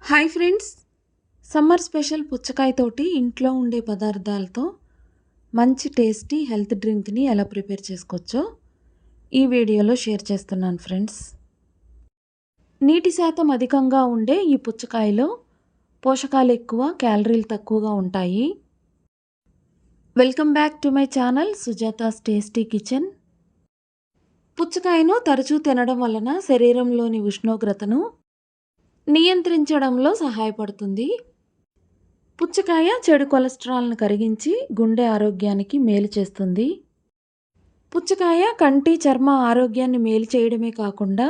Hi friends, summer special పుచ్చకాయతోటి ఇంట్లో ఉండే పదార్థాలతో మంచి టేస్టీ హెల్త్ డ్రింక్ని ఎలా ప్రిపేర్ చేసుకోవచ్చో ఈ వీడియోలో షేర్ చేస్తున్నాను ఫ్రెండ్స్. నీటి శాతం అధికంగా ఉండే ఈ పుచ్చకాయలో పోషకాలు ఎక్కువ, క్యాలరీలు తక్కువగా ఉంటాయి. Welcome back to my channel Sujata's tasty kitchen. పుచ్చకాయను తరచూ తినడం వలన శరీరంలోని ఉష్ణోగ్రతను నియంత్రించడంలో సహాయపడుతుంది. పుచ్చకాయ చెడు కొలెస్ట్రాల్ను కరిగించి గుండె ఆరోగ్యానికి మేలు చేస్తుంది. పుచ్చకాయ కంటి, చర్మ ఆరోగ్యాన్ని మేలు చేయడమే కాకుండా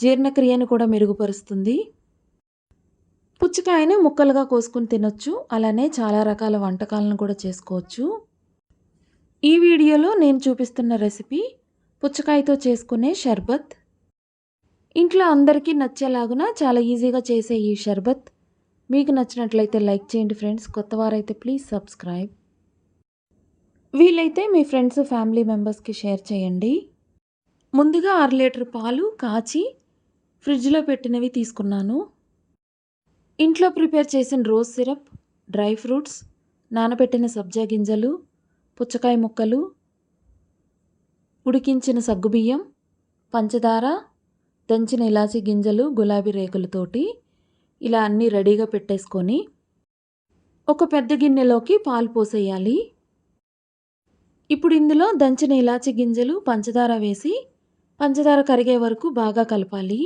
జీర్ణక్రియను కూడా మెరుగుపరుస్తుంది. పుచ్చకాయను ముక్కలుగా కోసుకుని తినొచ్చు, అలానే చాలా రకాల వంటకాలను కూడా చేసుకోవచ్చు. ఈ వీడియోలో నేను చూపిస్తున్న రెసిపీ పుచ్చకాయతో చేసుకునే షర్బత్. ఇంట్లో అందరికీ నచ్చేలాగున చాలా ఈజీగా చేసే ఈ షర్బత్ మీకు నచ్చినట్లయితే లైక్ చేయండి ఫ్రెండ్స్. కొత్త వారైతే ప్లీజ్ సబ్స్క్రైబ్. వీలైతే మీ ఫ్రెండ్స్, ఫ్యామిలీ మెంబర్స్కి షేర్ చేయండి. ముందుగా 6 లీటర్ పాలు కాచి ఫ్రిడ్జ్లో పెట్టినవి తీసుకున్నాను. ఇంట్లో ప్రిపేర్ చేసిన రోజ్ సిరప్, డ్రై ఫ్రూట్స్, నానబెట్టిన సబ్జా గింజలు, పుచ్చకాయ ముక్కలు, ఉడికించిన సగ్గుబియ్యం, పంచదార, దంచిన ఇలాచీ గింజలు, గులాబీ రేకులతోటి ఇలా అన్నీ రెడీగా పెట్టేసుకొని ఒక పెద్ద గిన్నెలోకి పాలు పోసేయాలి. ఇప్పుడు ఇందులో దంచిన ఇలాచీ గింజలు, పంచదార వేసి పంచదార కరిగే వరకు బాగా కలపాలి.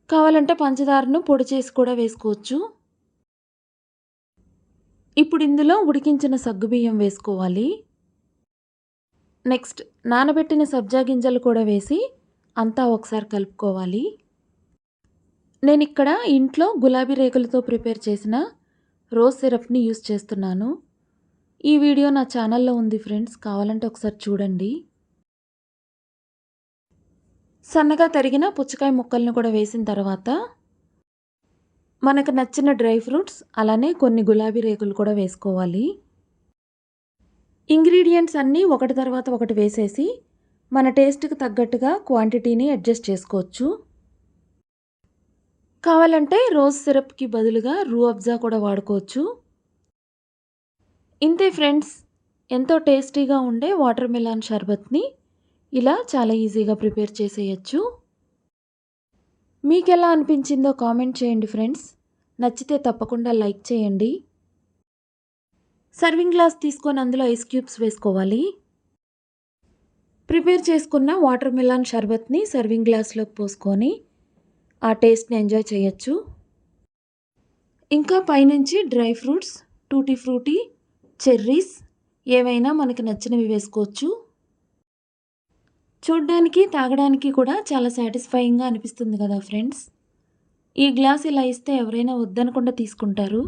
కావాలంటే పంచదారను పొడి చేసి కూడా వేసుకోవచ్చు. ఇప్పుడు ఇందులో ఉడికించిన సగ్గుబియ్యం వేసుకోవాలి. నెక్స్ట్ నానబెట్టిన సబ్జా గింజలు కూడా వేసి అంతా ఒకసారి కలుపుకోవాలి. నేను ఇక్కడ ఇంట్లో గులాబీ రేకులతో ప్రిపేర్ చేసిన రోజ్ సిరప్ని యూస్ చేస్తున్నాను. ఈ వీడియో నా ఛానల్లో ఉంది ఫ్రెండ్స్, కావాలంటే ఒకసారి చూడండి. సన్నగా తరిగిన పుచ్చకాయ ముక్కలను కూడా వేసిన తర్వాత మనకు నచ్చిన డ్రై ఫ్రూట్స్, అలానే కొన్ని గులాబీ రేకులు కూడా వేసుకోవాలి. ఇంగ్రీడియంట్స్ అన్నీ ఒకటి తర్వాత ఒకటి వేసేసి మన టేస్ట్కి తగ్గట్టుగా క్వాంటిటీని అడ్జస్ట్ చేసుకోవచ్చు. కావాలంటే రోజ్ సిరప్కి బదులుగా రూఅబ్జా కూడా వాడుకోవచ్చు. ఇంతే ఫ్రెండ్స్, ఎంతో టేస్టీగా ఉండే వాటర్ మిలాన్ షర్బత్ని ఇలా చాలా ఈజీగా ప్రిపేర్ చేసేయచ్చు. మీకు ఎలా అనిపించిందో కామెంట్ చేయండి ఫ్రెండ్స్. నచ్చితే తప్పకుండా లైక్ చేయండి. సర్వింగ్ గ్లాస్ తీసుకొని అందులో ఐస్ క్యూబ్స్ వేసుకోవాలి. ప్రిపేర్ చేసుకున్న వాటర్ మిలాన్ షర్బత్ని సర్వింగ్ గ్లాస్లోకి పోసుకొని ఆ టేస్ట్ని ఎంజాయ్ చేయొచ్చు. ఇంకా పైనుంచి dry fruits, tutti frutti, cherries ఏవైనా మనకి నచ్చినవి వేసుకోవచ్చు. చూడ్డానికి, తాగడానికి కూడా చాలా సాటిస్ఫైయింగ్గా అనిపిస్తుంది కదా ఫ్రెండ్స్. ఈ గ్లాస్ ఇలా ఇస్తే ఎవరైనా వద్దనకుండా తీసుకుంటారు.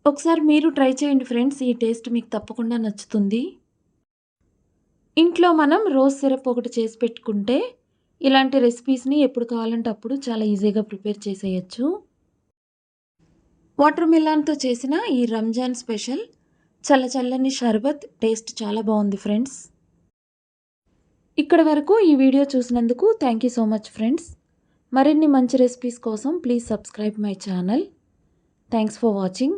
ఒకసారి మీరు ట్రై చేయండి ఫ్రెండ్స్, ఈ టేస్ట్ మీకు తప్పకుండా నచ్చుతుంది. ఇంట్లో మనం రోజ్ సిరప్ ఒకటి చేసి పెట్టుకుంటే ఇలాంటి రెసిపీస్ని ఎప్పుడు కావాలంటే అప్పుడు చాలా ఈజీగా ప్రిపేర్ చేసేయచ్చు. వాటర్ మిలాన్తో చేసిన ఈ రంజాన్ స్పెషల్ చల్లచల్లని షర్బత్ టేస్ట్ చాలా బాగుంది ఫ్రెండ్స్. ఇక్కడ వరకు ఈ వీడియో చూసినందుకు thank you so much friends. మరిన్ని మంచి రెసిపీస్ కోసం please subscribe my channel. Thanks for watching.